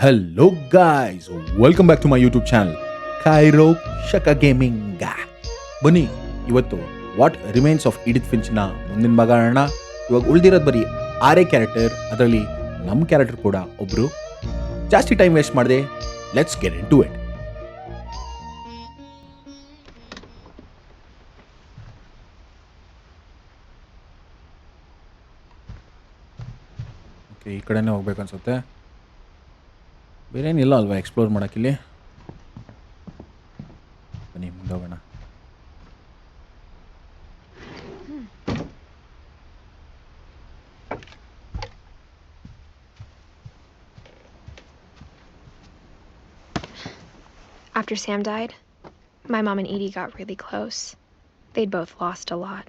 Hello guys, welcome back to my YouTube channel Kairokshaka Gaming. ಬನ್ನಿ ಇವತ್ತು what remains of ಇಡಿತ್ ಫಿಂಚ್ನ ಮುಂದಿನ ಭಾಗ ಆಡೋಣ. ಇವಾಗ ಉಳಿದಿರೋದು ಬರೀ ಆರೇ ಕ್ಯಾರೆಕ್ಟರ್, ಅದರಲ್ಲಿ ನಮ್ಮ ಕ್ಯಾರೆಕ್ಟರ್ ಕೂಡ ಒಬ್ಬರು. ಜಾಸ್ತಿ ಟೈಮ್ ವೇಸ್ಟ್ ಮಾಡಿದೆ, let's get into it. Okay, ಈ ಕಡೆನೇ ಹೋಗ್ಬೇಕು ಅನ್ಸುತ್ತೆ. ಬೇರೆ ಏನಿಲ್ಲ ಅಲ್ವಾ ಎಕ್ಸ್ಪ್ಲೋರ್ ಮಾಡೋಕ್ಕಿಲ್ಲಿ. ಬನ್ನಿ ಮುಂದೆ ಹೋಗೋಣ. After Sam died, my mom and Edie got really close. They'd both lost a lot.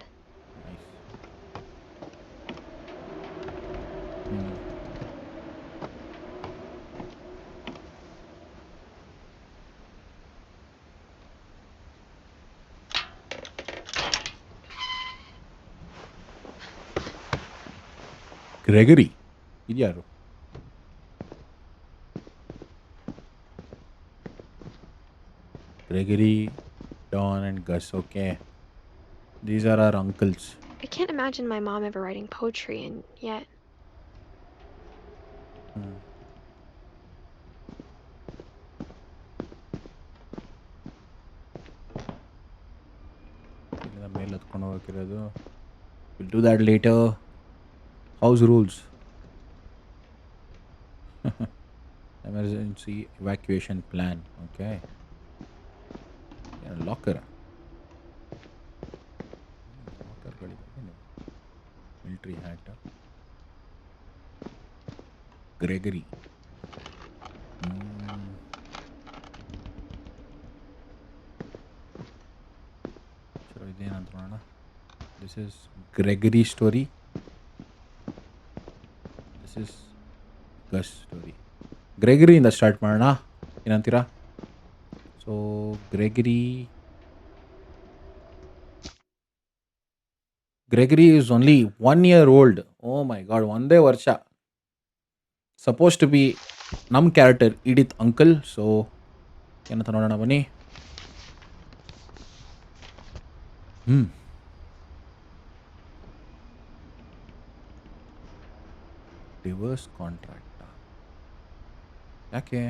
Gregory ಇದ್ಯಾರು? Gregory, Don and Gus, okay. These are our uncles. I can't imagine my mom ever writing poetry, and yet... ಮೇಲೆ ಹತ್ಕೊಂಡು ಹೋಗಿರೋದು. We'll do that later. House rules. Emergency evacuation plan. Okay. Locker. Military hat. Gregory. Sure, idenant nodoಣ. This is Gregory story. This is Gus story. Gregory ಇಂದ start ಮಾಡೋಣ, ಏನಂತೀರಾ? So Gregory is only 1 year old. Oh my god, ಒಂದೇ ವರ್ಷ. Supposed to be ನಮ್ಮ character ಇಡಿತ್ uncle. So ಏನಂತ ನೋಡೋಣ ಬನ್ನಿ. Divorce contract ಯಾಕೆ?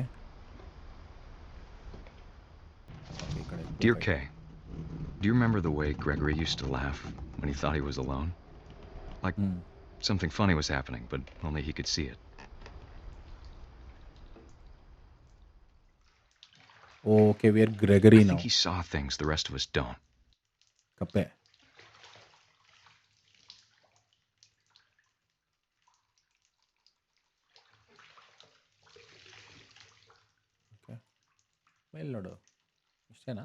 Dear Kay, do you remember the way Gregory used to laugh when he thought he was alone? Like something funny was happening, but only he could see it. Okay, we are Gregory I now. think he saw things the rest of us don't. ಕಪ್ಪೆ. ಮೇಲೆ ನೋಡು, ಇಷ್ಟೇನಾ?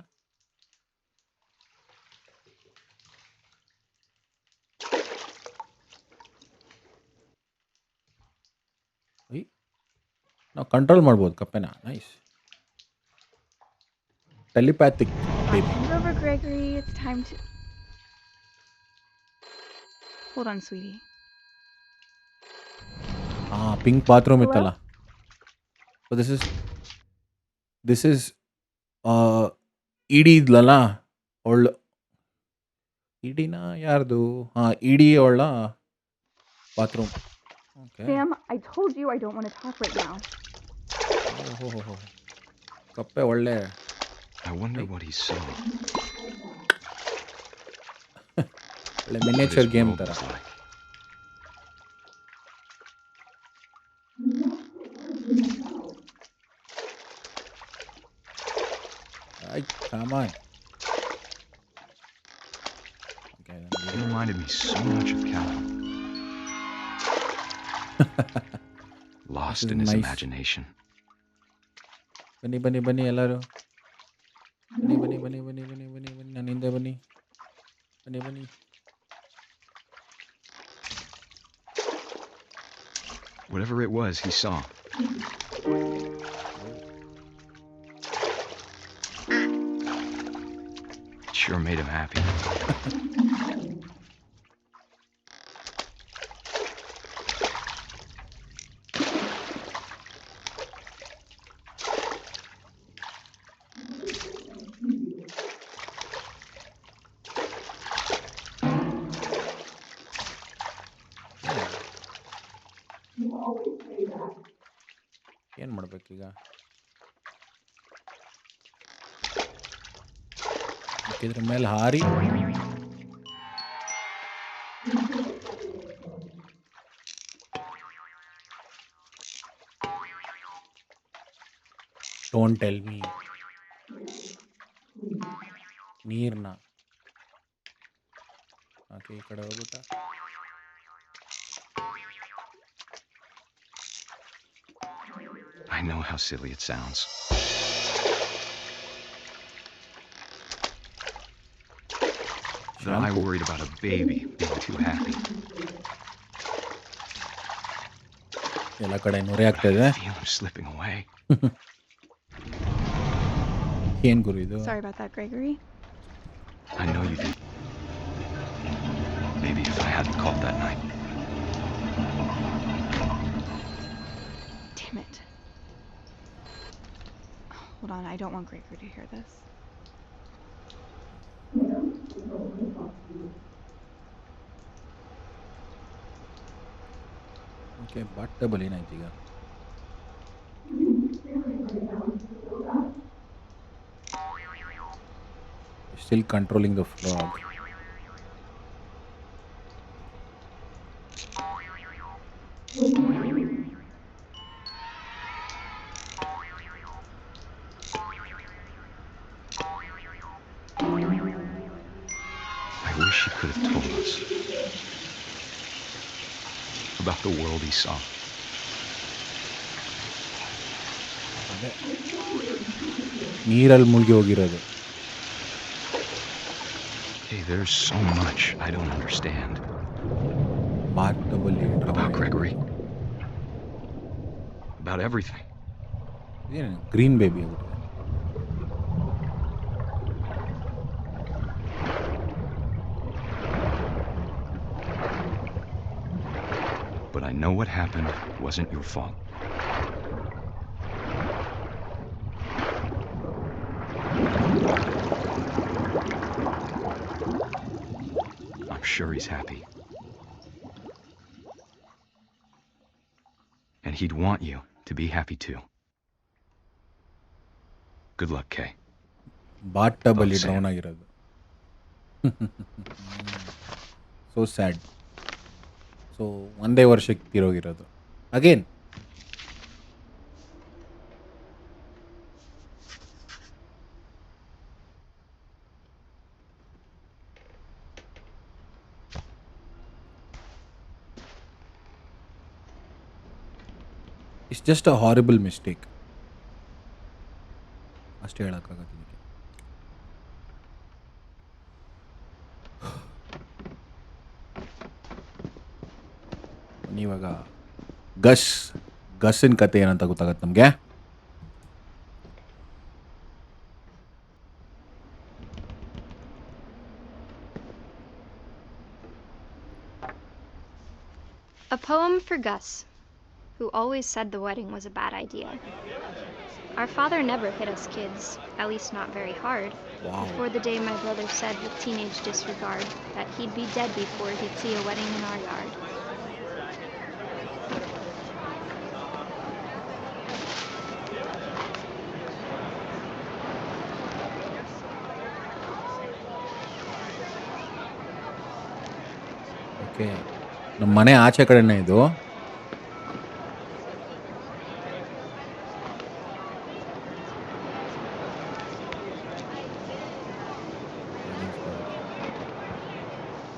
ನಾವು control ಮಾಡ್ಬೋದು ಕಪ್ಪೆನ. Nice. Telepathic baby. Move over, Gregory. It's time to... Hold on, sweetie. Pink bathroom ಇತ್ತಲ್ಲ. So this is Edie ಇದ್ಲಲ್ಲ ಅವಳು. ಇಡಿನ ಯಾರ್ದು? ಇಡಿ ಅವಳ bathroom. Okay. Sam, I told you I don't want to talk right now. ಕಪ್ಪೆ ಒಳ್ಳೆ. I wonder what he saw. ಒಳ್ಳೆ miniature game ಥರ. Come on. Okay, He reminded me so much of Calvin. Lost in his imagination. ಬನ್ನಿ ಎಲ್ಲರೂ. ಬನ್ನಿ ನನ್ನ ಹಿಂದೆ ಬನ್ನಿ. Whatever it was he saw. Sure made him happy. ಮಾಡ್ಬೇಕೀಗ? ಇದ್ರ ಮೇಲೆ ಹಾರಿ ಡೋಂಟ್ ಟೆಲ್ ಮೀ ನೀರ್ನ ಓಕೆ ಈ ಕಡೆ ಹೋಗ್ಬಿಟ್ಟ. I know how silly it sounds. But I worried about a baby being too happy. ಎಲ್ಲ ಕಡೆ ನೊರೆ ಆಗ್ತಿದೆ. I feel him slipping away. ಏನ್ ಗುರು ಇದು? Sorry about that, Gregory. I know you did. Maybe if I hadn't called that night. Damn it. Hold on, I don't want Gregory to hear this. Okay but ಬಲಿ ಏನಾಯ್ತು ಈಗ? Still controlling the frog. I wish he could have told us about the world he saw. ನೀರಲ್ಲಿ ಮುಳುಗಿ ಹೋಗಿರೋದು. Hey, there's so much I don't understand ಬಾತಬಲಿ about Gregory. About everything. ಏನು green baby ಆಗ್ಬಿಟ್ಟಿದೆ. But I know what happened wasn't your fault. I'm sure he's happy. And he'd want you to be happy too. Good luck, Kay. ಬಾತಬಲಿ drown ಆಗಿರೋದು. So sad. So ಒಂದೇ ವರ್ಷಕ್ಕೆ ತೀರೋಗಿರೋದು again. It's just a horrible mistake ಅಷ್ಟೇ ಹೇಳೋಕ್ಕಾಗತ್ತೆ ಇದಕ್ಕೆ. ಇವಾಗ ಗಸ್ಸಿನ ಕತೆ ಏನಂತ ಗೊತ್ತಾಗತ್ತೆ ನಮಗೆ. A poem for Gus, who always said the wedding was a bad idea. Our father never hit us kids, at least not very hard. Wow. Before the day my brother said with teenage disregard that he'd be dead before he'd see a wedding in our yard. Okay ನಮ್ಮ ಮನೆ ಆಚೆ ಕಡೆನೇ ಇದು.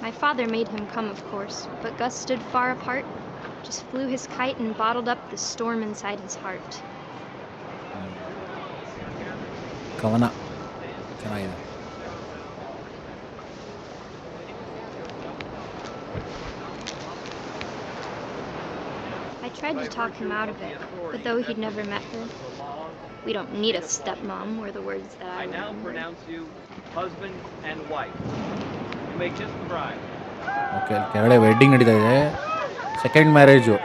My father made him come, of course, but Gus stood far apart, just flew his kite and bottled up the storm inside his heart. ಕವನ ಚೆನ್ನಾಗಿದೆ. I tried to talk him out of it, but though he'd never met her, we don't need a stepmom were the words that I I now remember. pronounce you husband and wife. You may kiss the bride. Okay ಅಲ್ಲಿ ಕೆಳಗಡೆ wedding ನಡೀತಾ ಇದೆ. Second marriage.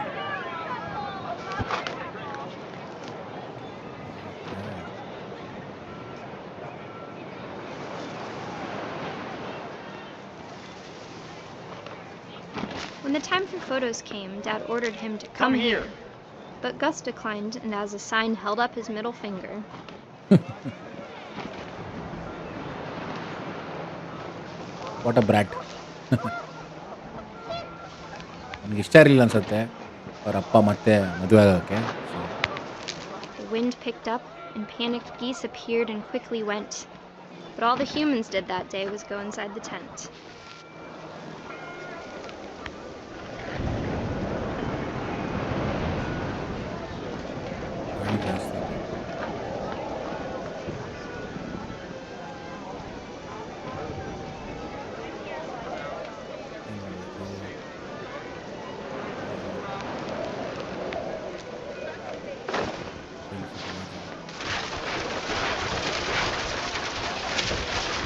When the time for photos came, Dad ordered him to come here. But Gus declined and, as a sign, held up his middle finger. What a brat. ನನಗೆ ಇಷ್ಟ ಇರಲಿಲ್ಲ ಅನ್ಸುತ್ತೆ ಅವ್ರ ಅಪ್ಪ ಮತ್ತೆ ಮದುವೆ ಆಗೋಕ್ಕೆ. So The wind picked up, and panicked geese appeared and quickly went. But all the humans did that day was go inside the tent. ಗಾಳಿ ಜಾಸ್ತಿ ಇದೆ. ಏನ್ ಮಾಡ್ಬೇಕು?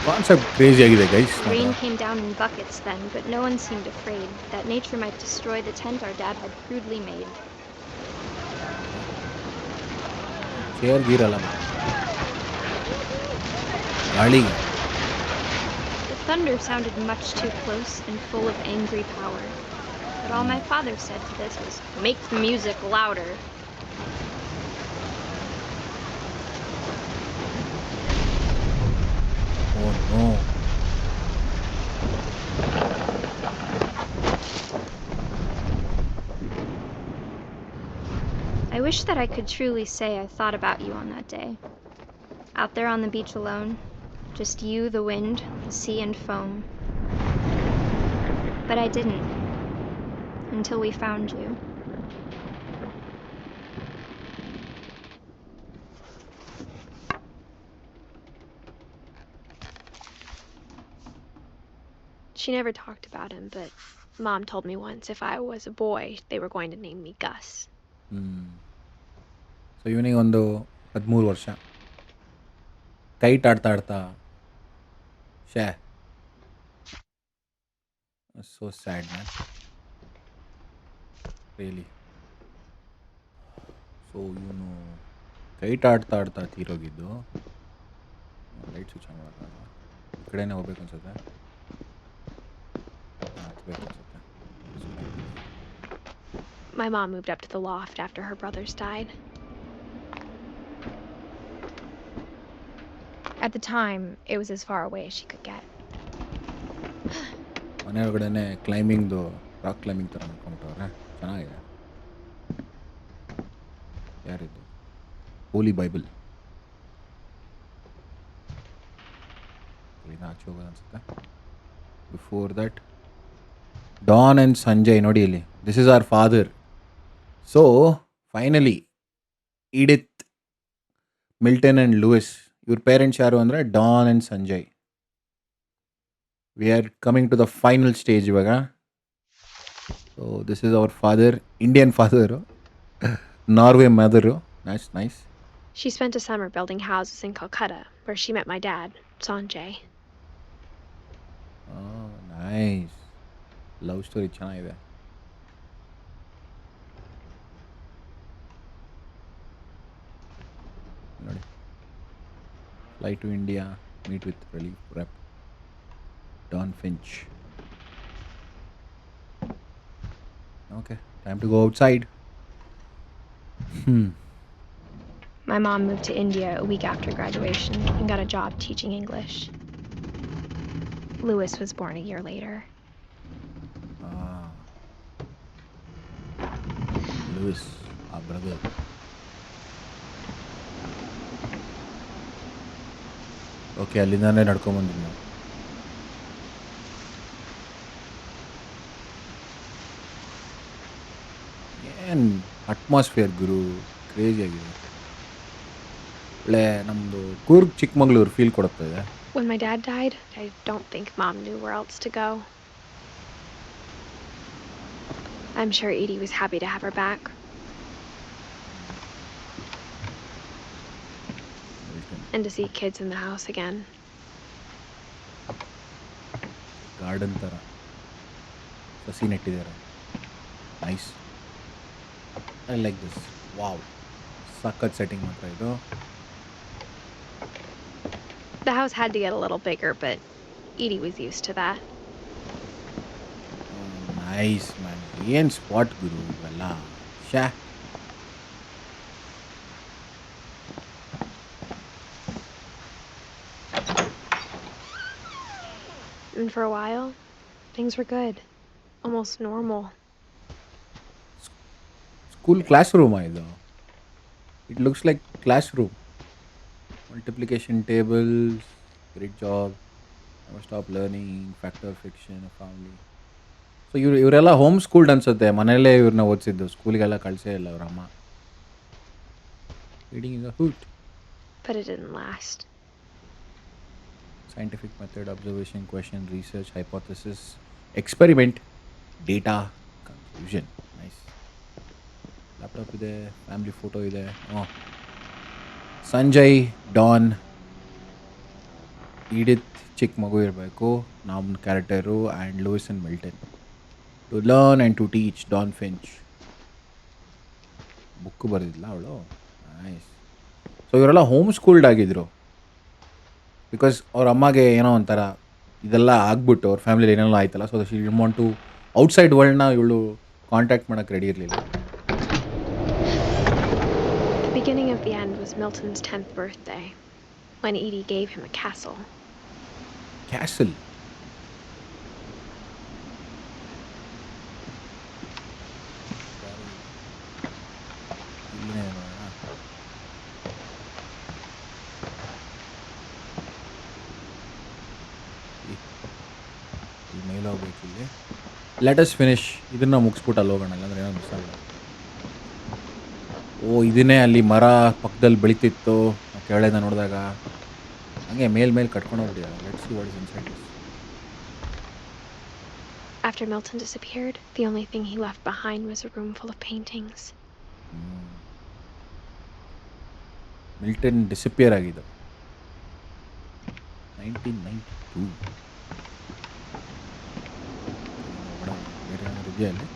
ಕಾನ್ಸೆಪ್ಟ್ ಕ್ರೇಜಿ ಆಗಿದೆ guys. Rain came down in buckets then, but no one seemed afraid that nature might destroy the tent our dad had crudely made. Chair ಗೀರಲ್ಲ ಗಾಳಿಗೆ. The thunder sounded much too close and full of angry power. But all my father said to this was, "Make the music louder." Oh no. I wish that I could truly say I thought about you on that day. Out there on the beach alone, just you, the wind, the sea, and foam. But I didn't, until we found you. She never talked about him, but Mom told me once if I was a boy, they were going to name me Gus. So ಇವನಿಗೆ ಒಂದು 13 ವರ್ಷ. Kite ಆಡ್ತಾ ಆಡ್ತಾ she so sad man really. So ಇವನು kite ಆಡ್ತಾ ಆಡ್ತಾ ತೀರೋಗಿದ್ದು. Light switch on ಮಾಡೋಕ್ಕಾಗಲ್ಲ. ಈ ಕಡೆನೇ ಹೋಗ್ಬೇಕು ಅನ್ಸುತ್ತೆ. ಹತ್ಬೇಕು ಅನ್ಸುತ್ತೆ. My mom moved up to the loft after her brothers died. At the time, it was as far away as she could get. ಮನೆ ಒಳಗಡೆ ಕ್ಲೈಂಬಿಂಗ್ದು ರಾಕ್ ಕ್ಲೈಂಬಿಂಗ್ ಥರ ಮಾಡ್ಕೊಂಬಿಟ್ಟವ್ರೆ. ಚೆನ್ನಾಗಿದೆ. ಯಾರಿದ್ದು? Holy Bible. ಇಲ್ಲಿಂದ ಆಚೆ ಹೋಗೋದು ಅನ್ಸುತ್ತೆ. Before that Dawn and Sanjay ನೋಡಿ ಇಲ್ಲಿ. This is our father. So finally Edith, Milton and Lewis ಇವ್ರ ಪೇರೆಂಟ್ಸ್ ಯಾರು ಅಂದರೆ Dawn and Sanjay. We are coming to the final stage ಇವಾಗ. So this is our father, Indian father, Norway mother. Nice nice. She spent a summer building houses in Calcutta, where she met my dad, Sanjay. Nice. Love story ಚೆನ್ನಾಗಿದೆ. ನೋಡಿ, fly to India, meet with relief rep Don Finch. Okay, time to go outside. My mom moved to India a week after graduation and got a job teaching English. Louis was born a year later. Louis, ಆ brother. Okay, ಅಲ್ಲಿಂದಾನೇ ನಡ್ಕೊಂಬಂದಿದ್ದು ನಾವು. ಏನು atmosphere ಗುರು, crazy ಆಗಿದೆ. ಒಳ್ಳೆ ನಮ್ಮದು Coorg Chikkamagaluru feel ಕೊಡುತ್ತೆ. When my dad died, I don't think Mom knew where else to go. I'm sure Edie was happy to have her back. And to see kids in the house again. Garden ಥರ ಸಸಿ ನೆಟ್ಟಿದ್ದಾರೆ. Nice. I like this. Wow, ಸಖತ್ setting ಮಾತ್ರ ಇದು. The house had to get a little bigger, but Edie was used to that. Nice man. ಏನು spot ಗುರು ಇವೆಲ್ಲ. ಶ್ಯಾ, And for a while, things were good. Almost normal. School class ರೂಮಾ ಇದು? It looks like classroom. Multiplication tables, great job, never stop learning, factor fiction, family. So ಇವರೆಲ್ಲ home schooled ಅನ್ಸುತ್ತೆ, ಮನೆಯಲ್ಲೇ ಇವ್ರನ್ನ ಓದಿಸಿದ್ದು, ಸ್ಕೂಲಿಗೆಲ್ಲ ಕಳಿಸೇ ಇಲ್ಲ ಅವ್ರ ಅಮ್ಮ. Reading is a hoot. But it didn't last. Scientific method, observation, question, research, hypothesis, experiment, data, conclusion. Nice. Laptop ಇದೆ, ಫ್ಯಾಮಿಲಿ ಫೋಟೋ ಇದೆ. ಸಂಜಯ್, ಡಾನ್, ಈಡಿತ್ ಚಿಕ್ಕ ಮಗು ಇರಬೇಕು, ನಮ್ಮ character, and Louise and Milton. To learn and to teach, Don Finch. Book ಬರೆದಿಲ್ಲ ಅವಳು. Nice. So ಇವರೆಲ್ಲ home schooled ಆಗಿದ್ರು. ಬಿಕಾಸ್ ಅವ್ರ ಅಮ್ಮಗೆ ಏನೋ ಒಂಥರ ಇದೆಲ್ಲ ಆಗ್ಬಿಟ್ಟು ಅವ್ರ ಫ್ಯಾಮಿಲಿ ಏನೆಲ್ಲ ಆಯ್ತಲ್ಲ, so she didn't want to outside ವರ್ಲ್ಡ್ನ ಇವಳು ಕಾಂಟ್ಯಾಕ್ಟ್ ಮಾಡೋಕ್ಕೆ ರೆಡಿ ಇರಲಿಲ್ಲ. The beginning of the end was Milton's 10th birthday, when Edie gave him a castle. Castle. ಮೇಲ್ ಹೋಗ್ಬೇಕು ಇಲ್ಲಿ. Let's finish. ಇದನ್ನು ಮುಗಿಸ್ಬಿಟ್ಟು ಅಲ್ಲಿ ಹೋಗೋಣ, ಇಲ್ಲಾಂದ್ರೆ ಏನೋ ಮಿಸ್ ಆಗಲ್ಲ. ಇದನ್ನೇ ಅಲ್ಲಿ ಮರ ಪಕ್ಕದಲ್ಲಿ ಬೆಳೀತಿತ್ತು ಕೆಳಗಿಂದ ನೋಡಿದಾಗ. ಹಂಗೆ ಮೇಲ್ ಕಟ್ಕೊಂಡು ಹೋಗ್ಬಿಟ್ಟಿದ್ದಾರೆ. Let's see what is inside this. After Milton disappeared, the only thing he left behind was a room full of paintings. Milton disappear ಆಗಿದ್ದು 1992. ಬೇರೆ ಏನಾದ್ರು ಇದೆಯಾ ಅಲ್ಲಿ?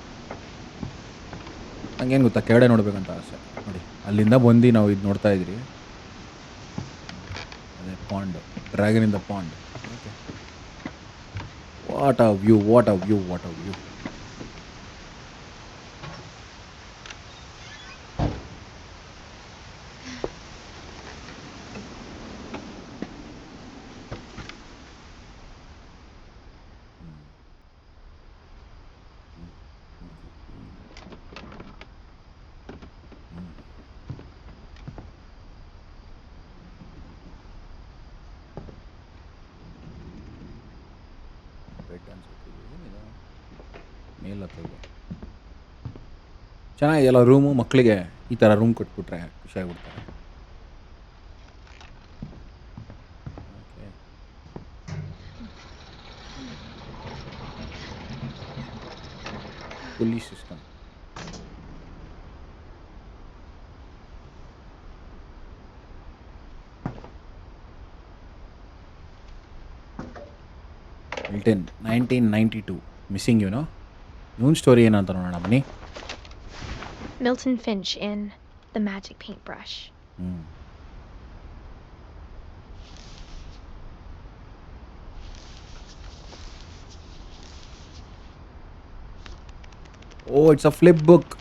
ಹಂಗೇನು ಗೊತ್ತಾ, ಕೆಳಗಡೆ ನೋಡ್ಬೇಕಂತ ಆಸೆ. ನೋಡಿ, ಅಲ್ಲಿಂದ ಬಂದು ನಾವು ಇದು ನೋಡ್ತಾ ಇದ್ರಿ. ಅದೇ pond, dragon in the pond. Okay, what a view, what a view, what a view. Bed ಅನ್ಸುತ್ತೆ ಏನಿದೆ ಮೇಲ್ ಹತ್ತೋದು. ಚೆನ್ನಾಗಿದೆಯಲ್ಲ ರೂಮು. ಮಕ್ಕಳಿಗೆ ಈ ಥರ ರೂಮ್ ಕೊಟ್ಬಿಟ್ರೆ ಖುಷಿಯಾಗ್ಬಿಡ್ತಾರೆ. Okay, pulley system. Milton 1992 missing you know. ಇವನ್ ಸ್ಟೋರಿ ಏನಂತ ನೋಡೋಣ ಬನ್ನಿ. Milton Finch in The Magic Paintbrush. It's a flip book.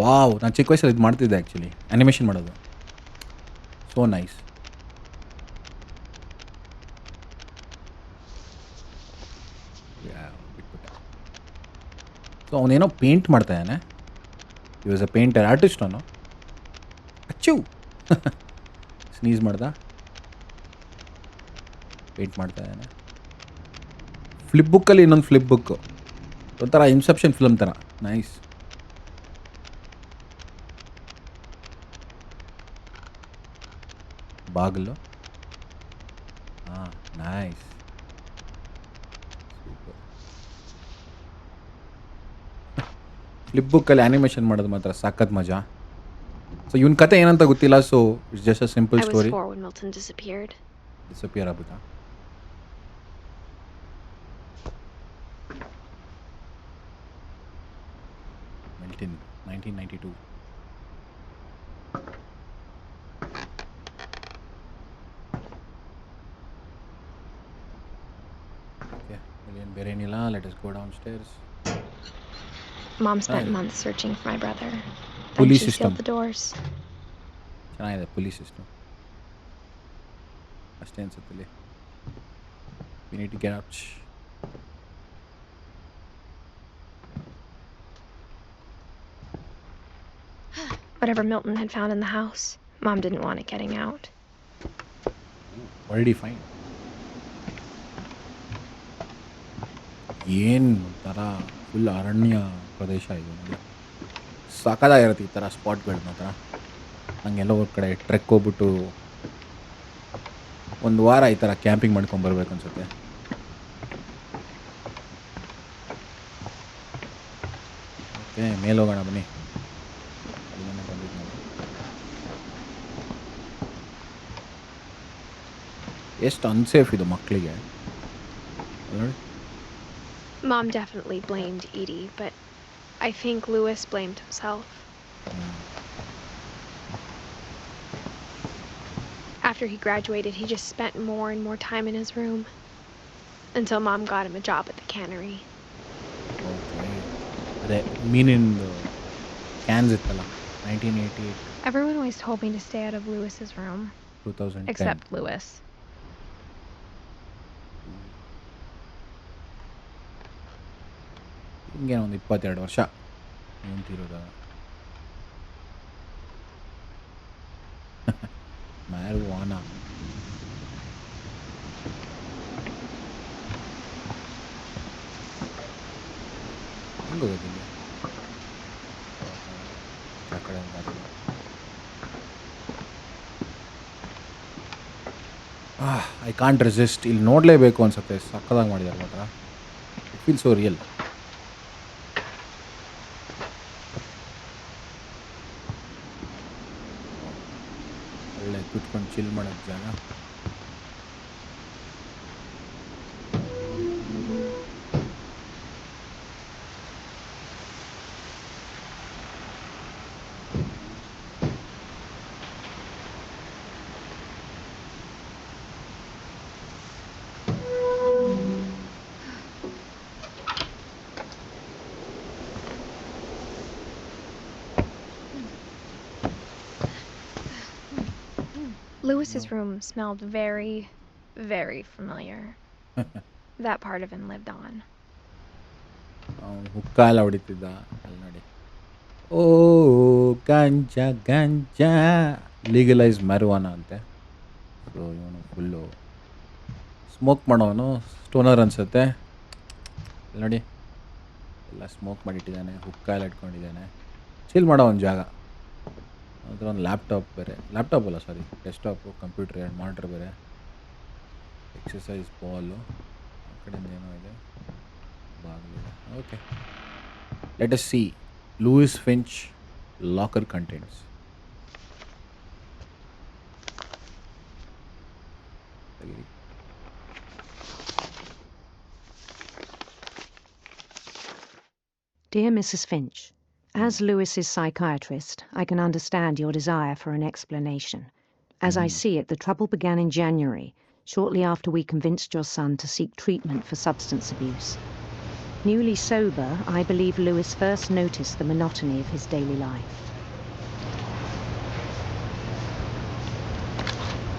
Wow, ನಾನು ಚಿಕ್ಕ ವಯಸ್ಸಲ್ಲಿ ಇದು ಮಾಡ್ತಿದ್ದೆ ಆ್ಯಕ್ಚುಲಿ, ಆ್ಯನಿಮೇಷನ್ ಮಾಡೋದು. So nice. ಬಿಟ್ಬಿಟ್ಟೆ. ಸೊ ಅವನೇನೋ ಪೇಂಟ್ ಮಾಡ್ತಾ ಇದ್ದಾನೆ. ಈ ವಾಸ್ ಅ ಪೇಂಟರ್, ಆರ್ಟಿಸ್ಟ್ ಅವನು. ಅಚ್ಚು ಸ್ನೀಸ್ ಮಾಡ್ದ. ಪೇಂಟ್ ಮಾಡ್ತಾ ಇದ್ದಾನೆ. ಫ್ಲಿಪ್ ಬುಕ್ಕಲ್ಲಿ ಇನ್ನೊಂದು ಫ್ಲಿಪ್ ಬುಕ್ಕು, ಒಂಥರ ಇನ್ಸೆಪ್ಷನ್ ಫಿಲ್ಮ್ ಥರ. ನೈಸ್. ಬಾಗಿಲು. Nice, super. ಫ್ಲಿಪ್ ಬುಕ್ಕಲ್ಲಿ ಆ್ಯನಿಮೇಷನ್ ಮಾಡೋದು ಮಾತ್ರ ಸಖತ್ ಮಜಾ. ಸೊ ಇವನ ಕತೆ ಏನಂತ ಗೊತ್ತಿಲ್ಲ. So it's just a simple I was story. 4 when Milton disappeared. Disappear ಆಗ್ಬಿಟ್ಟ. ಮಿಲ್ಟನ್ 1992. ಓಕೆ, ಬೇರೆ ಏನಿಲ್ಲ. Let us go downstairs. Mom spent Right. months searching for my brother. Then Police she system. sealed the doors. ಚೆನ್ನಾಗಿದೆ police system ಅಷ್ಟೇ ಅನ್ಸುತ್ತಲ್ಲಿ. We need to get out. Whatever Milton had found in the house, Mom didn't want it getting out. What did he find? ಏನು ಒಂಥರ full ಅರಣ್ಯ ಪ್ರದೇಶ ಇದು ನೋಡಿ. ಸಖತ್ತಾಗಿರುತ್ತೆ ಈ ಥರ ಸ್ಪಾಟ್ಗಳು ಮಾತ್ರ. ಹಂಗೆಲ್ಲ ಒಂದು ಕಡೆ ಟ್ರೆಕ್ ಹೋಗ್ಬಿಟ್ಟು ಒಂದು ವಾರ ಈ ಥರ ಕ್ಯಾಂಪಿಂಗ್ ಮಾಡ್ಕೊಂಡು ಬರ್ಬೇಕು ಅನ್ಸುತ್ತೆ. ಓಕೆ, ಮೇಲೆ ಹೋಗೋಣ ಬನ್ನಿ. ಅಲ್ಲಿಂದನೇ ಬಂದಿದ್ದು ನಾವು. ಎಷ್ಟು ಅನ್ಸೇಫ್ ಇದು ಮಕ್ಕಳಿಗೆ ನೋಡಿ. Mom definitely blamed Edie, but I think Louis blamed himself. After he graduated, he just spent more and more time in his room until Mom got him a job at the cannery. Okay, ಅದೇ ಮೀನಿಂದು cans ಇತ್ತಲ್ಲ 1988 Everyone always told me to stay out of Lewis's room, 2010. except Lewis. ಹಿಂಗೆ ಒಂದು 22 ವರ್ಷ ನಿಂತಿರೋದ. ಮ್ಯಾರಿವಾನಾ ಹೆಂಗೆ ಹೋಗೋದಿಲ್ಲ ಆ ಕಡೆ ಒಂದು ದಾರಿ. I can't resist. ಇಲ್ಲಿ ನೋಡಲೇಬೇಕು ಅನ್ಸುತ್ತೆ, ಸಕ್ಕದಾಗಿ ಮಾಡಿದ್ದಾರೆ ಮಾತ್ರ. It feel so real. ಒಳ್ಳೆ ಕುತ್ಕೊಂಡು ಚಿಲ್ ಮಾಡೋಕ್ಕೆ ಜಾಗ. Lewis's room smelled very, very familiar. That part of him lived on. ಅವನು ಹುಕ್ಕಾಲ ಹೊಡಿತಿದ್ದ ಅಲ್ಲಿ ನೋಡಿ. ಓ ಗಾಂಜಾ ಗಾಂಜಾ ಲೀಗಲೈಸ್ ಮ್ಯಾರಿವಾನಾ ಅಂತೆ. ಸೊ ಇವನು ಫುಲ್ಲು ಸ್ಮೋಕ್ ಮಾಡೋನು, ಸ್ಟೋನರ್ ಅನಿಸುತ್ತೆ. ಅಲ್ಲಿ ನೋಡಿ ಎಲ್ಲ ಸ್ಮೋಕ್ ಮಾಡಿಟ್ಟಿದ್ದಾನೆ, ಹುಕ್ಕಾಲ ಇಟ್ಕೊಂಡಿದ್ದಾನೆ, ಚಿಲ್ ಮಾಡೋ ಒಂದು ಜಾಗ. ಅದರ ಒಂದು ಲ್ಯಾಪ್ಟಾಪ್ ಬೇರೆ, ಲ್ಯಾಪ್ಟಾಪ್ ಅಲ್ಲ ಸಾರಿ ಡೆಸ್ಕ್ಟಾಪು, ಕಂಪ್ಯೂಟರ್, ಎರಡು ಮಾನಿಟರ್ ಬೇರೆ, ಎಕ್ಸಸೈಸ್ ಬಾಲು, ಆ ಕಡೆಯಿಂದ ಏನೋ ಇದೆ, ಬಾಗಿಲಿದೆ. Okay, let us see Lewis Finch locker contents. Dear Mrs. Finch, as Lewis's psychiatrist, I can understand your desire for an explanation. As I see it, the trouble began in January, shortly after we convinced your son to seek treatment for substance abuse. Newly sober, I believe Lewis first noticed the monotony of his daily life.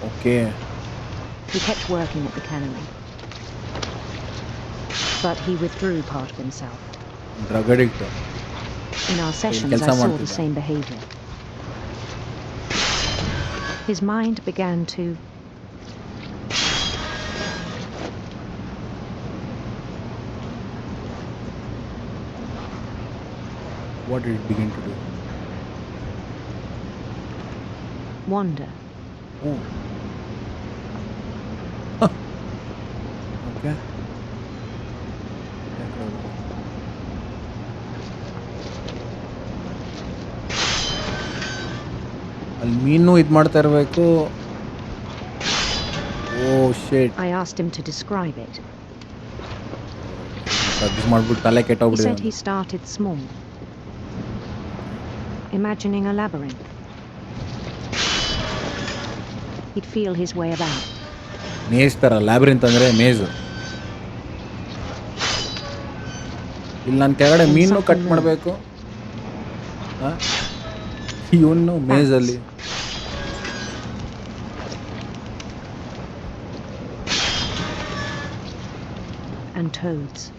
Okay. He kept working at the cannery, but he withdrew part of himself. Drug addict. In our sessions, I saw the same behavior. His mind began to What did it begin to do? wander. Oh. Okay. ಅಲ್ಲಿ ಮೀನು ಇದು ಮಾಡ್ತಾ ಇರಬೇಕು. ಓ ಶಿಟ್. I asked him to describe it. ಮಾಡ್ಬಿಟ್ಟು ತಲೆ He ಕೆಟ್ಟೋಗ್ಬಿಟ್ಟಿದೆ. said he started small, imagining a labyrinth. He'd feel his way about. ಮೇಜ್ ಥರ, ಲ್ಯಾಬ್ರಿಂತ್ ಅಂದರೆ ಮೇಜು. ಇಲ್ಲಿ ನಾನು ಕೆಳಗಡೆ ಮೀನು ಕಟ್ ಮಾಡಬೇಕು. ಇವನು ಮೇಜಲ್ಲಿ and toads.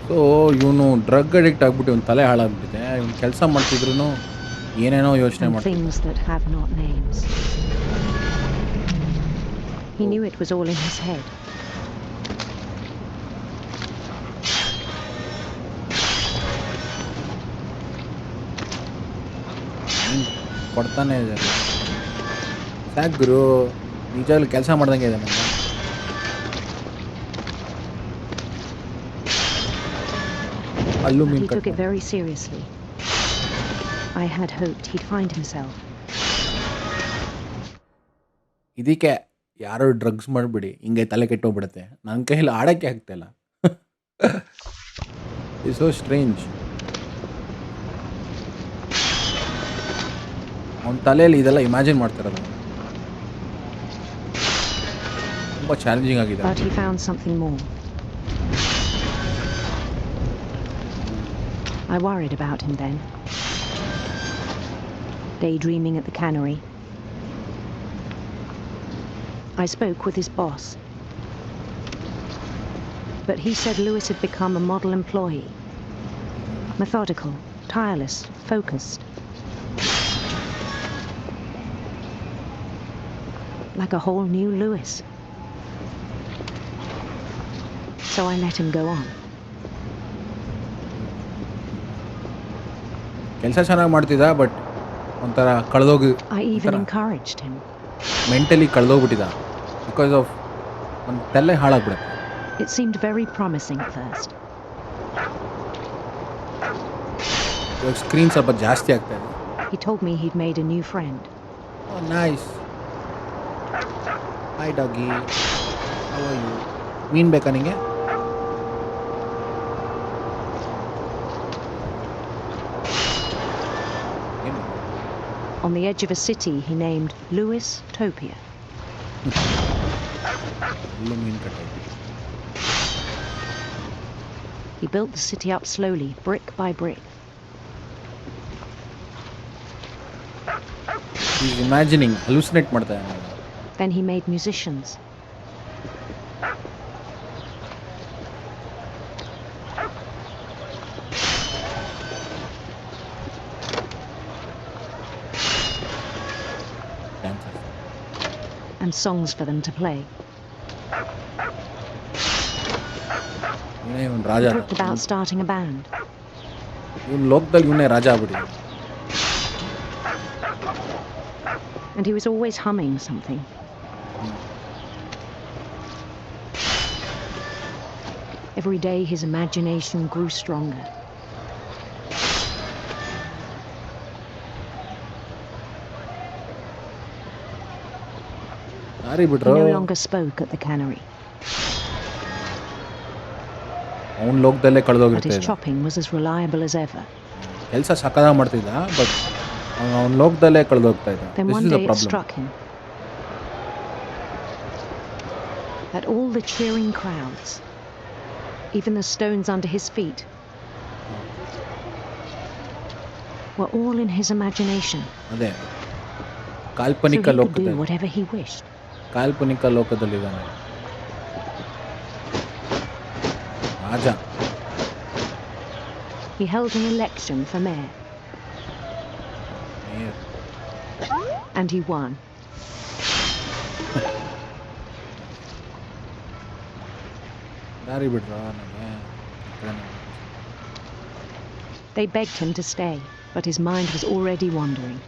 ಸೊ ಇವನು ಡ್ರಗ್ ಅಡಿಕ್ಟ್ ಆಗ್ಬಿಟ್ಟು ಇವನು ತಲೆ ಹಾಳಾಗ್ಬಿಟ್ಟಿದೆ. ಇವನು ಕೆಲಸ ಮಾಡ್ತಿದ್ರು ಏನೇನೋ ಯೋಚನೆ And ಮಾಡ್ತಿದ್ದ. things that have not names. He knew it was all in his head. ಕೊಡ್ತಾನೆ ಇದ್ದಾರೆ. ಸಾಕು ಗುರು, ನಿಜವಾಗ್ಲೂ ಕೆಲಸ ಮಾಡ್ದಂಗೆ ಇದೆ ನನಗೆ. ಅಲ್ಲೂ But ಮೀನು he took it very seriously. I had hoped he'd find himself. ಇದಕ್ಕೆ ಯಾರೋ ಡ್ರಗ್ಸ್ ಮಾಡಿಬಿಡಿ ಹಿಂಗೆ ತಲೆ ಕೆಟ್ಟೋಗ್ಬಿಡುತ್ತೆ. ನನ್ನ ಕೈಯಲ್ಲಿ ಆಡೋಕ್ಕೆ ಆಗ್ತಾಯಿಲ್ಲ. It's so strange. ಅವನ ತಲೆಯಲ್ಲಿ ಇದೆಲ್ಲ ಇಮ್ಯಾಜಿನ್ ಮಾಡ್ತಿರೋದು ತುಂಬ ಚಾಲೆಂಜಿಂಗ್ ಆಗಿದೆ. But he found something more. I worried about him then. Daydreaming at the cannery. I spoke with his boss. But he said Lewis had become a model employee. Methodical, tireless, focused. Like a whole new Lewis. So I let him go on. ಕೆಲಸ ಚೆನ್ನಾಗಿ ಮಾಡ್ತಿದ್ದ, but ಒಂಥರ ಕಳೆದೋಗಿ I even encouraged him. Mentally ಕಳೆದೋಗ್ಬಿಟ್ಟಿದ್ದ because of ಒಂದು ತಲೆ ಹಾಳಾಗ್ಬಿಡುತ್ತೆ. It seemed very promising at first. ಇವಾಗ ಸ್ಕ್ರೀನ್ ಸ್ವಲ್ಪ ಜಾಸ್ತಿ ಆಗ್ತಾ ಇದೆ. He told me he'd made a new friend. Oh, nice. Hi, doggy. How are you? ಮೀನು ಬೇಕಾ ನಿಂಗೆ? On the edge of a city he named Lewis Topia. ಇಲ್ಲೂ ಮೀನು ಕಟ್ಟಾಯ್ತು. He built the city up slowly, brick by brick. He's imagining, hallucinate ಮಾಡ್ತಾ ಇದ್ದಾನೆ. Then he made musicians. And songs for them to play. ಇವನು ರಾಜ. He talked about starting a band. ಇವನು ಲೋಕದಲ್ಲಿ ಇವನೇ ರಾಜ ಆಗ್ಬಿಟ್ಟಿದ್ದಾನೆ. And he was always humming something. Every day his imagination grew stronger. ದಾರಿ He ಬಿಟ್ರು. no longer spoke at the cannery, ಅವನ ಲೋಕದಲ್ಲೇ but ಕಳೆದೋಗಿರ್ತಾ his ಇದ್ದ. chopping was as reliable as ever. ಕೆಲಸ ಸಕ್ಕದಾಗಿ ಮಾಡ್ತಿದ್ದ, but ಅವನ ಲೋಕದಲ್ಲೇ ಕಳೆದೋಗ್ತಾ ಇದ್ದ. Then this one is the day it problem. struck him that all the cheering crowds, even the stones under his feet, were all in his imagination. ಅದೇ So ಕಾಲ್ಪನಿಕ he could do ಲೋಕದಲ್ಲಿ, whatever he wished. ಕಾಲ್ಪನಿಕ ಲೋಕದಲ್ಲಿದ್ದಾನೆ ರಾಜ. He held an election for mayor, and he won. ದಾರಿ ಬಿಟ್ರ ನನಗೆ. They begged him to stay, but his mind was already wandering.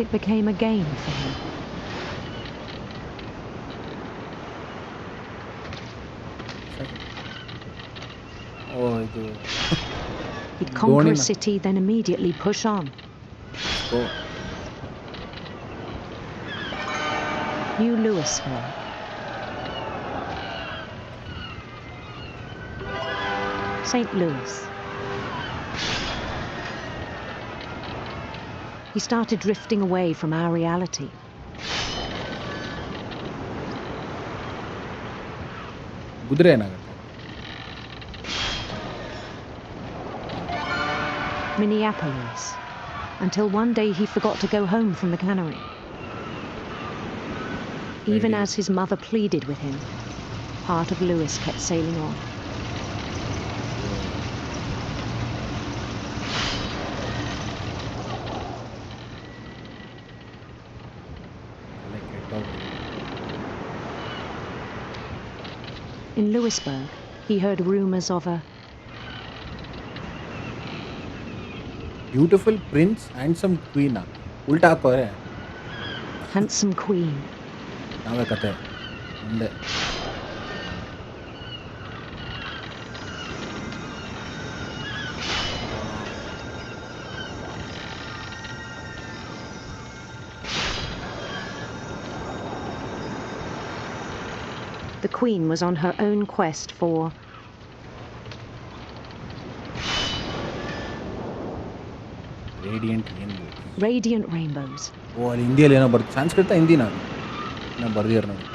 It became a game for him. ಓ ಇದು He'd conquer a Dhoni- city, then immediately push on. O New Louisville. St. Louis. He started drifting away from our reality. ಕುದುರೆ ಏನಾಗುತ್ತೆ? Minneapolis. Until one day he forgot to go home from the cannery. Even as his mother pleaded with him, part of Lewis kept sailing on. In Lewisburg, he heard rumors of a beautiful prince and some ಕ್ವೀನಾ? ಉಲ್ಟಾ ಹಾಕೋರೆ handsome queen. ನಾವೇ ಕತೆ ಮುಂದೆ. The queen was on her own quest for radiant ಏನು? radiant rainbows. ಓ, ಅಲ್ಲಿ ಹಿಂದಿಯಲ್ಲಿ ಏನೋ ಬರ್ದು, ಸಂಸ್ಕೃತ ಹಿಂದಿ ನಾನು ಏನೋ ಬರ್ದಿರ ನೋಡಿ.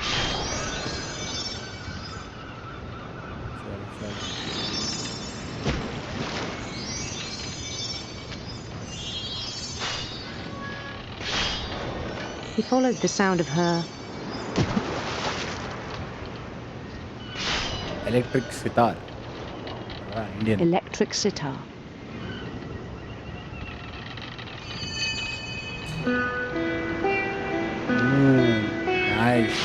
He followed the sound of her electric sitar, Indian. electric sitar. Nice.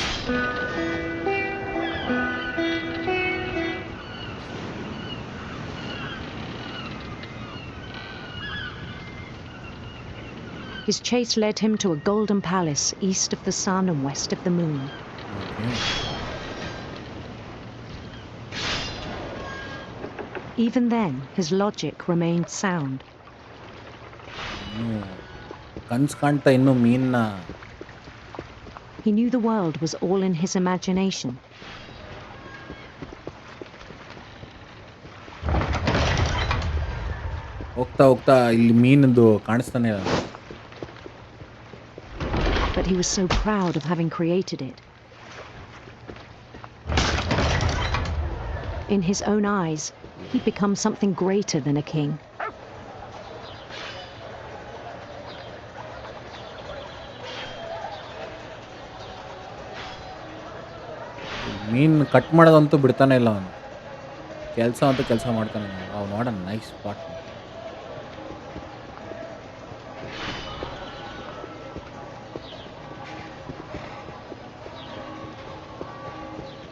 His chase led him to a golden palace east of the sun and west of the moon. Okay. Even then, his logic remained sound. ಕನ್ಸು ಕಾಣ್ತಾ ಇನ್ನೂ ಮೀನ್ನ. He knew the world was all in his imagination. ಹೋಗ್ತಾ ಹೋಗ್ತಾ ಇಲ್ಲಿ ಮೀನದು ಕಾಣಿಸ್ತಾನೆ ಇಲ್ಲ. But he was so proud of having created it. In his own eyes, he'd become something greater than a king. ಮೀನು ಕಟ್ ಮಾಡೋದಂತೂ ಬಿಡ್ತಾನೆ ಇಲ್ಲ ಅವನು. ಕೆಲಸ ಅಂತೂ ಕೆಲಸ ಮಾಡ್ತಾನೆ ಅವನು. What a nice spot.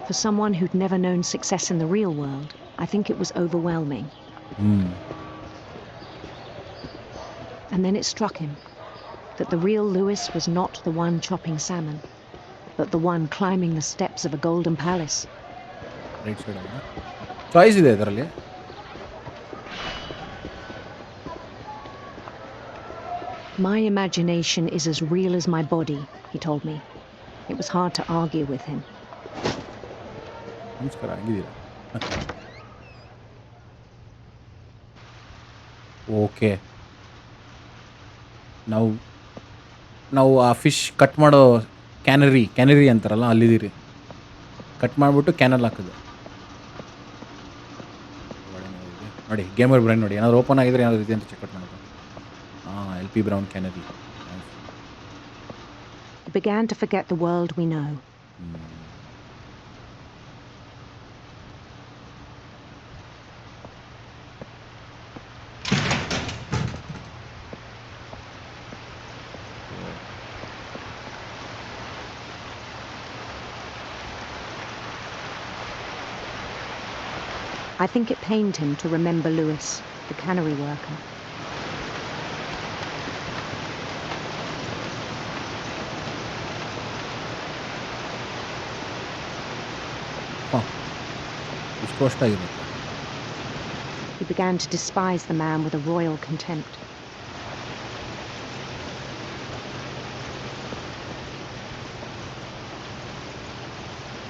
For someone who'd never known success in the real world, I think it was overwhelming. And then it struck him that the real Lewis was not the one chopping salmon, but the one climbing the steps of a golden palace. Right side choice ಇದೆ ಇದರಲ್ಲಿ. My imagination is as real as my body, he told me. It was hard to argue with him. ನಮಸ್ಕಾರ, ಹೆಂಗಿದ್ದೀರಾ? Okay, ನಾವು ಆ fish cut ಮಾಡೋ canary ಅಂತಾರಲ್ಲ, ಅಲ್ಲಿದ್ದೀರಿ. Cut ಮಾಡಿಬಿಟ್ಟು ಕ್ಯಾನಲ್ಲಿ ಹಾಕೋದು ನೋಡಿ. ಗೇಮರ್ ಬ್ರೈನ್ ನೋಡಿ, ಏನಾದ್ರು ಓಪನ್ ಆಗಿದ್ರೆ ಏನಾದ್ರು ಇದೆ ಅಂತ ಚೆಕ್ ಮಾಡೋದು. LP Brown canary. He began to forget the world we know. I think it pained him to remember Lewis, the cannery worker. He began to despise the man with a royal contempt.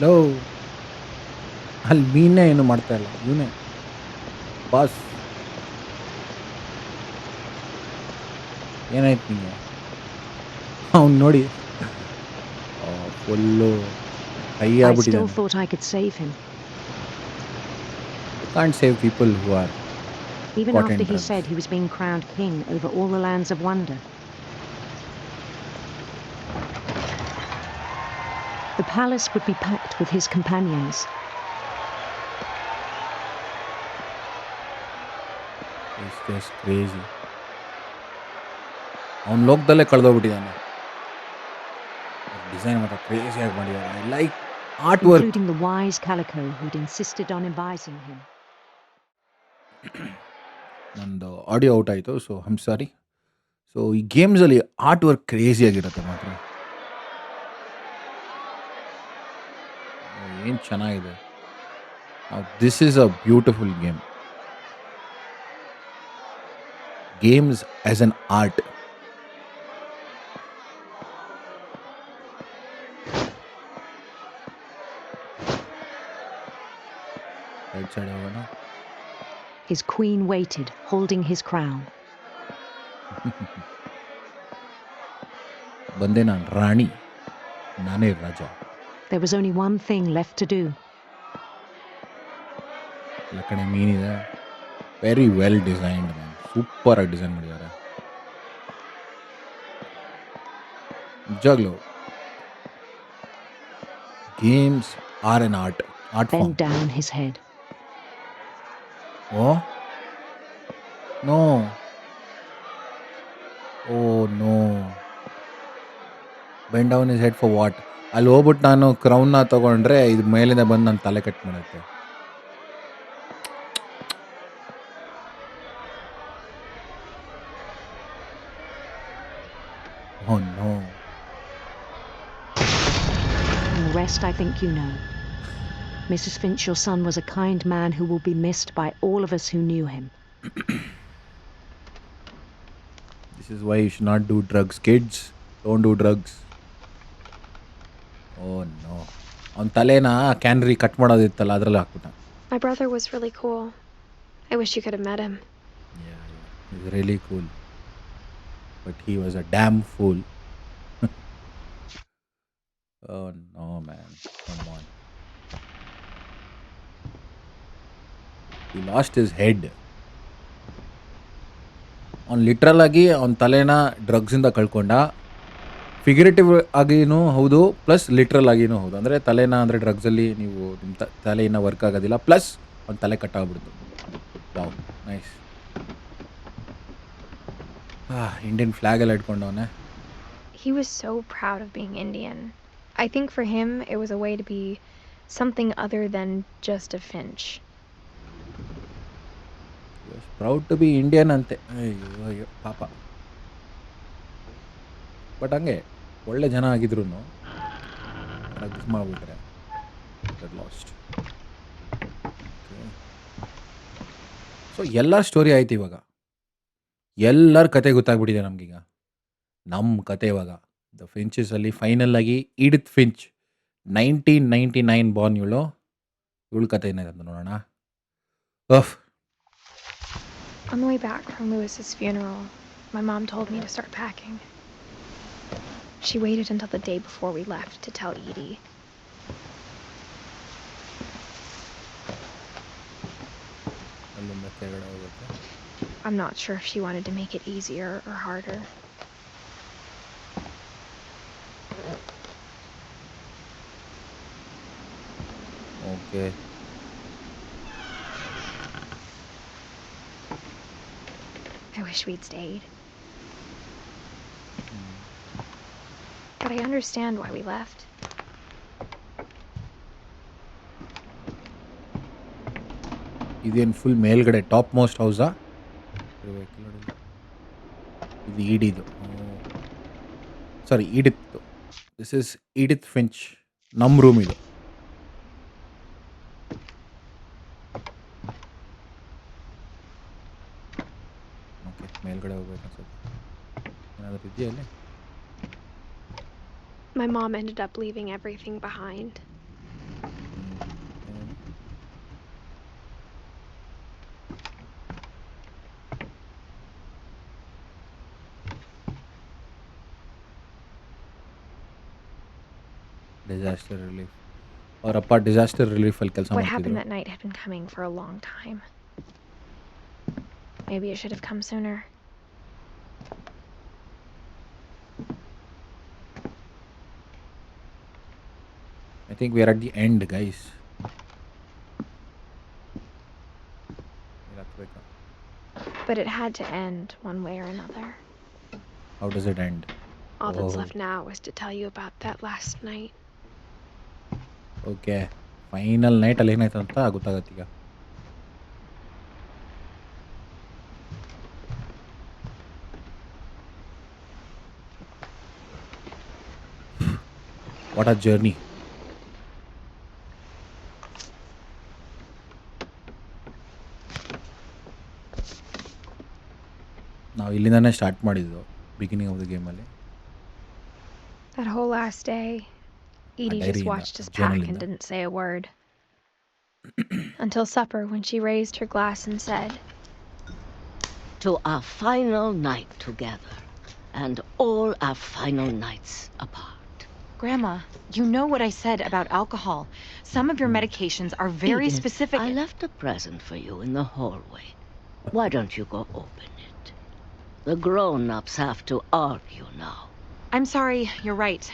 Low, ಅಲ್ಲಿ ಮೀನೇ ಏನು ಮಾಡ್ತಾ ಇಲ್ಲ, ಇವನೇ boss. ಏನಾಯ್ತು ನಿಂಗೆ? ಅವ್ನು ನೋಡಿ full high I still ಆಗ್ಬಿಟ್ಟಿದ್ದಾನೆ. thought I could save him. You can't save people who are Even caught after in he drugs. said he was being crowned king over all the lands of wonder. The palace would be packed with his companions. It's just crazy. ಅವ್ನು ಲೋಕದಲ್ಲೇ ಕಳೆದೋಗ್ಬಿಟ್ಟಿದ್ದಾನೆ. Design ಮಾತ್ರ ಕ್ರೇಜಿಯಾಗಿ ಮಾಡಿದ್ದಾರೆ. I like art work. Including the wise Calico who'd insisted on advising him. ನಂದು audio out ಆಯಿತು, so I'm sorry. So ಈ ಗೇಮ್ಸಲ್ಲಿ art work ಕ್ರೇಜಿಯಾಗಿರುತ್ತೆ ಮಾತ್ರ. ಏನು ಚೆನ್ನಾಗಿದೆ. This is a beautiful game. Games as an art. Right side ಹೋಗೋಣ. His queen waited, holding his crown. ಬಂದೆ ನಾನು ರಾಣಿ, ನಾನೇ ರಾಜ. There was only one thing left to do. ಎಲ್ಲ ಕಡೆ ಮೀನಿದೆ. Very well designed man. Super ಆಗಿ ಡಿಸೈನ್ ಮಾಡಿದ್ದಾರೆ ನಿಜಾಗ್ಲೂ. Games are an art Bend form. down his head. Oh no, oh no, bend down is head for what? ಅಲ್ಲಿ ಹೋಗ್ಬಿಟ್ಟು ನಾನು ಕ್ರೌನ್ನ ತಗೊಂಡ್ರೆ ಇದು ಮೇಲಿಂದ ಬಂದು ನನ್ನ ತಲೆ ಕಟ್ ಮಾಡುತ್ತೆ. Oh no. And the rest I think you know. Mrs. Finch, your son was a kind man who will be missed by all of us who knew him. This is why you should not do drugs, kids. Don't do drugs. Oh no. ಅವನ ತಲೆನ ಕ್ಯಾನ್ರಿ cut ಮಾಡೋದಿತ್ತಲ್ಲ ಅದರಲ್ಲಿ ಹಾಕ್ಬಿಟ್ಟ. My brother was really cool. I wish you could have met him. Yeah, he's really cool. But he was a damn fool. Oh no, man. Come on. He lost his head. ಅವ್ನು literal ಆಗಿ ಅವನ ತಲೆನ ಡ್ರಗ್ಸಿಂದ ಕಳ್ಕೊಂಡ. Figurative ಆಗಿನೂ ಹೌದು, plus literal ಆಗಿನೂ ಹೌದು. ಅಂದರೆ ತಲೆನ ಅಂದರೆ ಡ್ರಗ್ಸಲ್ಲಿ ನೀವು ನಿಮ್ಮ ತಲೆಯಿಂದ ವರ್ಕ್ ಆಗೋದಿಲ್ಲ, ಪ್ಲಸ್ ಅವ್ನ ತಲೆ ಕಟ್ಟಾಗ್ಬಿಡ್ತು. Wow, nice. ಇಂಡಿಯನ್ ಫ್ಲ್ಯಾಗ್ ಎಲ್ಲ ಇಟ್ಕೊಂಡವನೆ. He was so proud of being Indian. I think for him it was a way to be something other than just a Finch. Proud to be Indian ಅಂತೆ. ಅಯ್ಯೋ ಅಯ್ಯೋ ಪಾಪ. But ಹಂಗೆ ಒಳ್ಳೆ ಜನ ಆಗಿದ್ರು ಡ್ರಗ್ಸ್ ಮಾಡಿಬಿಟ್ರೆ ಲಾಸ್ಟ್. ಸೊ ಎಲ್ಲ ಸ್ಟೋರಿ ಆಯ್ತು ಇವಾಗ. ಎಲ್ಲರ ಕತೆ ಗೊತ್ತಾಗ್ಬಿಟ್ಟಿದೆ ನಮಗೀಗ. ನಮ್ಮ ಕತೆ ಇವಾಗ ದ ಫಿಂಚಸಲ್ಲಿ ಫೈನಲ್ ಆಗಿ ಈಡಿತ್ ಫಿಂಚ್ 1999 ಬಾರ್ನ್ ಇವಳು ಕತೆ ಏನಿದೆ ಅಂತ ನೋಡೋಣ. On the way back from Lewis's funeral, my mom told me to start packing. She waited until the day before we left to tell Edie. I'm not sure if she wanted to make it easier or harder. Okay. I wish we'd stayed. But I understand why we left. ಇದೇನು full ಮೇಲ್ಗಡೆ top most ಹೌಸಾ? ಇದು ಈಡಿದು. Sorry, Edith. This is Edith Finch. ನಮ್ಮ room ಇದು. Okay, ಮೇಲ್ಗಡೆ ಹೋಗ್ಬೇಕು ಅನ್ಸುತ್ತೆ. ಏನಾದರೂ ಇದೆಯಾ ಅಲ್ಲಿ? My mom ended up leaving everything behind. Disaster relief. ಅವರಪ್ಪ ಡಿಸಾಸ್ಟರ್ ರಿಲೀಫಲ್ಲಿ ಕೆಲಸ What happened ಮಾಡ್ತಿದ್ರು. that night had been coming for a long time. Maybe it should have come sooner. I think we are at the end, guys. But it had to end one way or another. How does it end? All that's Oh. left now is to tell you about that last night. Okay, final ನೈಟಲ್ಲಿ ಏನಾಯ್ತು ಅಂತ ಗೊತ್ತಾಗತ್ತೀಗ. What a journey. ನಾವು ಇಲ್ಲಿಂದಾನೇ start ಮಾಡಿದ್ದು beginning of the ಗೇಮಲ್ಲಿ. That whole last day, Edie diary just in the watched us journal pack in and the- didn't say a word. Until supper, when she raised her glass and said, To our final night together, and all our final nights apart. Grandma, you know what I said about alcohol. Some of your medications are very Edith, specific. I left a present for you in the hallway. Why don't you go open it? The grown-ups have to argue now. I'm sorry, you're right.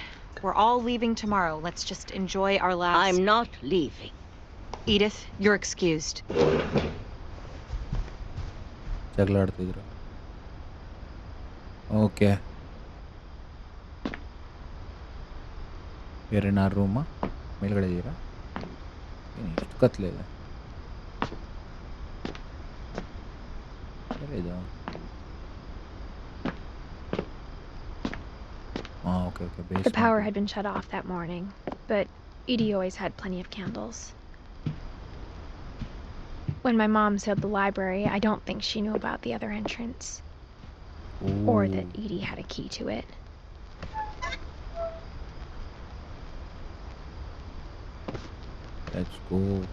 We're all leaving tomorrow. Let's just enjoy our last... I'm not leaving. Edith, you're excused. ಜಗಳ ಆಡ್ತಿದ್ರು. Okay, ಬೇರೆ ನಾ ರೂಮಾ ಮೇಲ್ಗಡೆ ಇದ್ದೀರಾ? ಏನು ಇಷ್ಟು ಕತ್ಲೆ ಇದೆ? ಎಲ್ಲಿದು? Okay okay, the power had been shut off that morning, but Edie always had plenty of candles. When my mom sealed the library, I don't think she knew about the other entrance, or that Edie had a key to it. Let's go.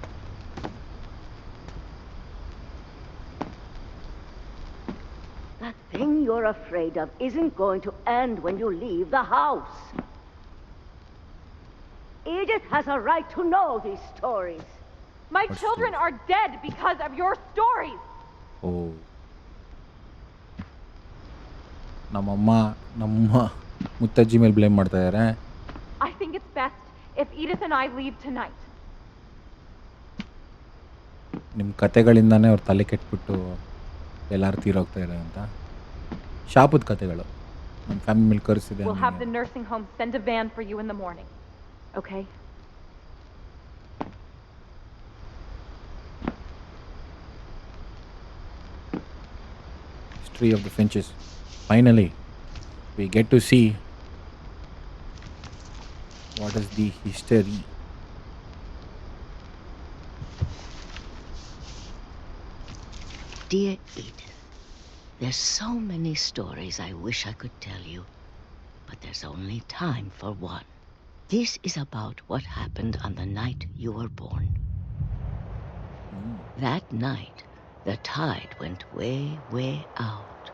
That thing you're afraid of isn't going to end when you leave the house. Edith has a right to know these stories. My What's children this? are dead because of your stories! ಓ, ನಮ್ಮ ಮುತ್ತಜ್ಜಿ ಮೇಲೆ blame ಮಾಡ್ತಾ ಇದ್ದಾರೆ. I think it's best if Edith and I leave tonight. ನಿಮ್ಮ ಕತೆಗಳಿಂದಾನೇ ಅವ್ರು ತಲೆ ಕೆಟ್ಬಿಟ್ಟು ಎಲ್ಲರೂ ತೀರೋಗ್ತಾ ಇದ್ದಾರೆ ಅಂತ. ಶಾಪದ ಕತೆಗಳು ನಮ್ಮ ಫ್ಯಾಮಿಲಿ ಮೇಲೆ ಕರೆಸಿದೆ. We'll have the nursing home send a van for you in the morning. Okay? History of the Finches. Finally, we get to see what is the history. Dear Edith, there's so many stories I wish I could tell you, but there's only time for one. This is about what happened on the night you were born. That night, the tide went way, way out.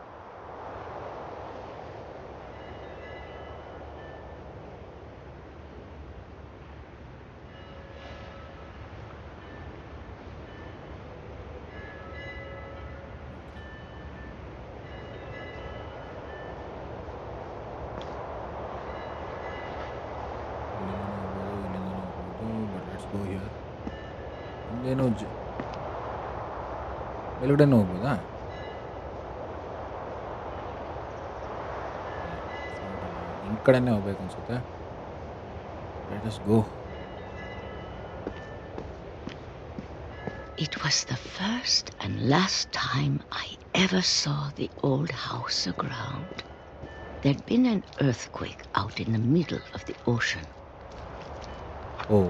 Go here. ಮುಂದೇನು ಮೇಲ್ಗಡೆನೂ ಹೋಗ್ಬೋದಾ? ಈ ಕಡೆನೇ ಹೋಗ್ಬೇಕು ಅನ್ಸುತ್ತೆ. Let us go. It was the first and last time I ever saw the old house aground. There'd been an earthquake out in the middle of the ocean. Oh,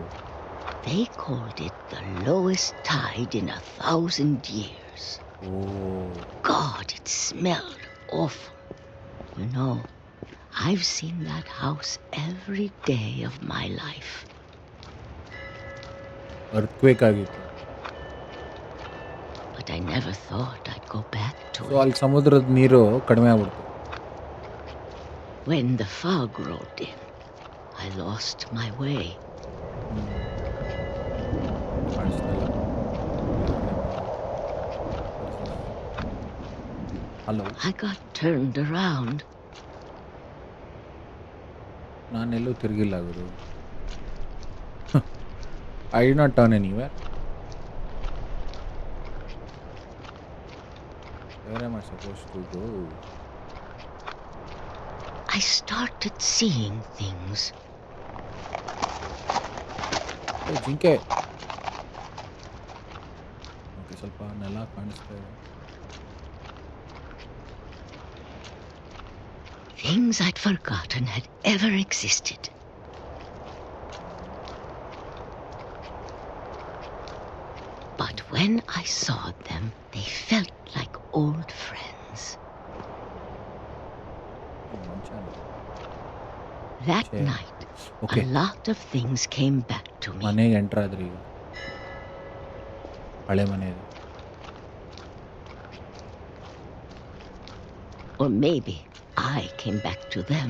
They called it the lowest tide in 1,000 years. oh. God, it smelled awful. You know, I've seen that house every day of my life. Earthquake ಆಗಿತ್ತು. But I never thought I'd go back to so it. ಅಲ್ಲಿ ಸಮುದ್ರದ ನೀರು ಕಡಿಮೆ ಆಗ್ಬಿಡ್ತು. When the fog rolled in, I lost my way. Hello, I got turned around. ನಾನೆಲ್ಲೂ ತಿರುಗಿಲ್ಲ ಗುರು. I did not turn anywhere. Where am I supposed to go? I started seeing things. ಜಿಂಕೆ. Okay, ಸ್ವಲ್ಪ ನೆಲ ಕಾಣಿಸ್ತಾ ಇದೆ. Things I'd forgotten had ever existed. But when I saw them, they felt like old friends. That night, Okay. a lot of things came back to me. ಮನೆಗೆ entry ಆದ್ರಿ ಈಗ. ಹಳೆ ಮನೆ ಇದು. Or maybe I came back to them.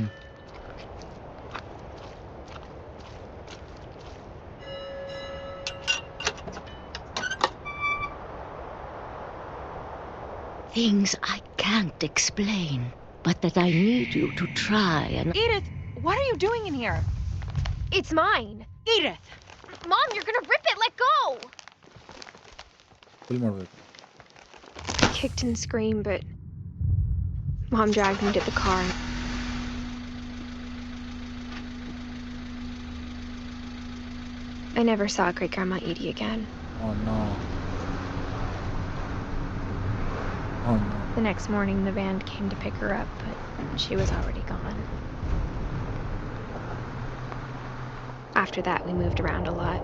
Things I can't explain, but that I need you to try and... Edith, what are you doing in here? It's mine. Edith! Mom, you're gonna rip it. Let go. Full ಮಾಡಬೇಕು. I kicked and screamed, but Mom dragged me to the car. I never saw Great Grandma Edie again. Oh no. Oh no. The next morning, the van came to pick her up, but she was already gone. After that, we moved around a lot.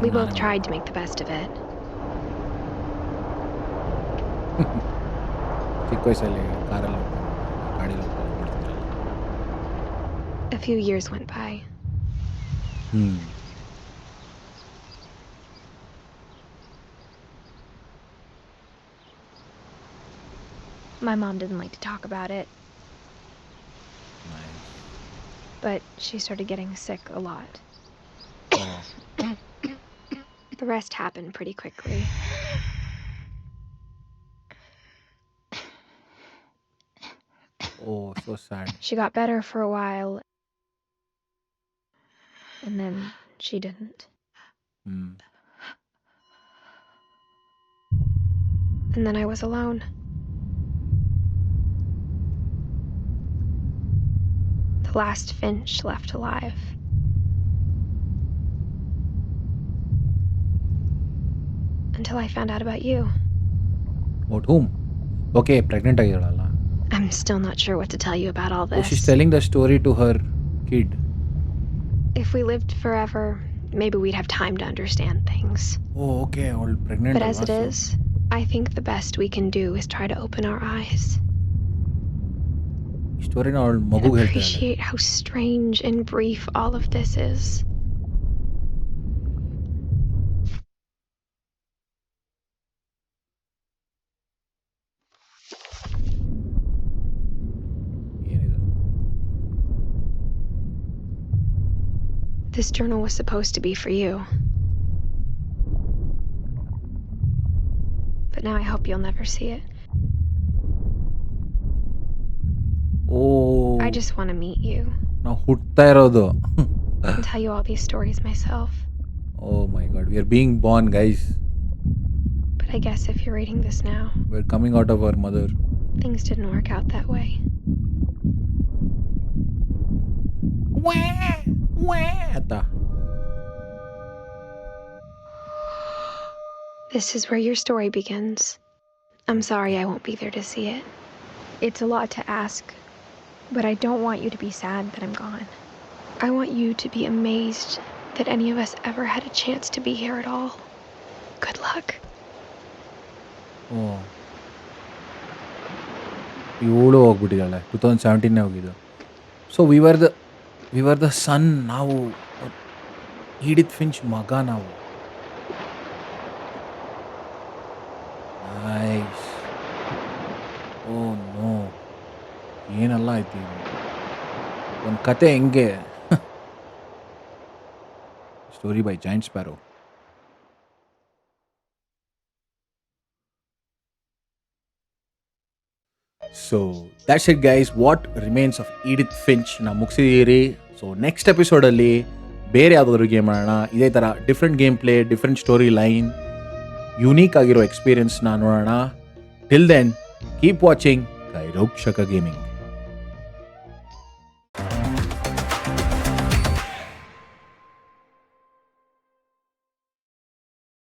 We both tried to make the best of it. ಚಿಕ್ಕ ವಯಸ್ಸಲ್ಲಿ ಕಾರಲ್ಲಿ ಗಾಡಿಯಲ್ಲಿ ಹೋಗ್ತಾರೆ. A few years went by. My mom didn't like to talk about it. Nice. But she started getting sick a lot. Oh. The rest happened pretty quickly. Oh, so sad. She got better for a while, and then she didn't. And then I was alone. The last Finch left alive. Until I found out about you. About whom? Okay, pregnant ಆಗಿರಲ್ಲ. I'm still not sure what to tell you about all this. Oh, she's telling the story to her kid. If we lived forever, maybe we'd have time to understand things. Oh, okay, all pregnant. But as it is, I think the best we can do is try to open our eyes. ಸ್ಟೋರಿನ ಅವಳು ಮಗುಗೆ ಹೇಳ್ತಾಳೆ. Appreciate how strange and brief all of this is. This journal was supposed to be for you. But now I hope you'll never see it. Oh. I just want to meet you. ನಾವು ಹುಟ್ತಾ ಇರೋದು. And tell you all these stories myself. Oh my god, we are being born, guys. But I guess if you're reading this now, We're coming out of our mother. things didn't work out that way. ಅಂತ. This is where your story begins. I'm sorry I won't be there to see it. It's a lot to ask, but I don't want you to be sad that I'm gone. I want you to be amazed that any of us ever had a chance to be here at all. Good luck. Oh. ಇವಳು ಹೋಗ್ಬಿಟ್ಟಿದ್ದಾಳೆ. 2017 ಹೋಗಿದ್ದು. So we were the ಸನ್. ನಾವು ಈಡಿತ್ Finch ಮಗ ನಾವು. Nice. Oh no, ಏನೆಲ್ಲ ಆಯ್ತು ಒಂದು ಕತೆ ಹೆಂಗೆ. Story by Giant Sparrow. So that's it guys, what remains of Edith Finch ನಾ ಮುಗಿಸಿದ್ದೀರಿ. ಸೊ ನೆಕ್ಸ್ಟ್ ಎಪಿಸೋಡಲ್ಲಿ ಬೇರೆ ಯಾವುದಾದ್ರೂ ಗೇಮ್ ಆಡೋಣ. ಇದೇ ಥರ different game play, different story line, unique ಆಗಿರೋ ಎಕ್ಸ್ಪೀರಿಯನ್ಸ್ನ ನೋಡೋಣ. ಟಿಲ್ ದೆನ್ ಕೀಪ್ ವಾಚಿಂಗ್ ಕೈರೋಕ್ಷಕ ಗೇಮಿಂಗ್.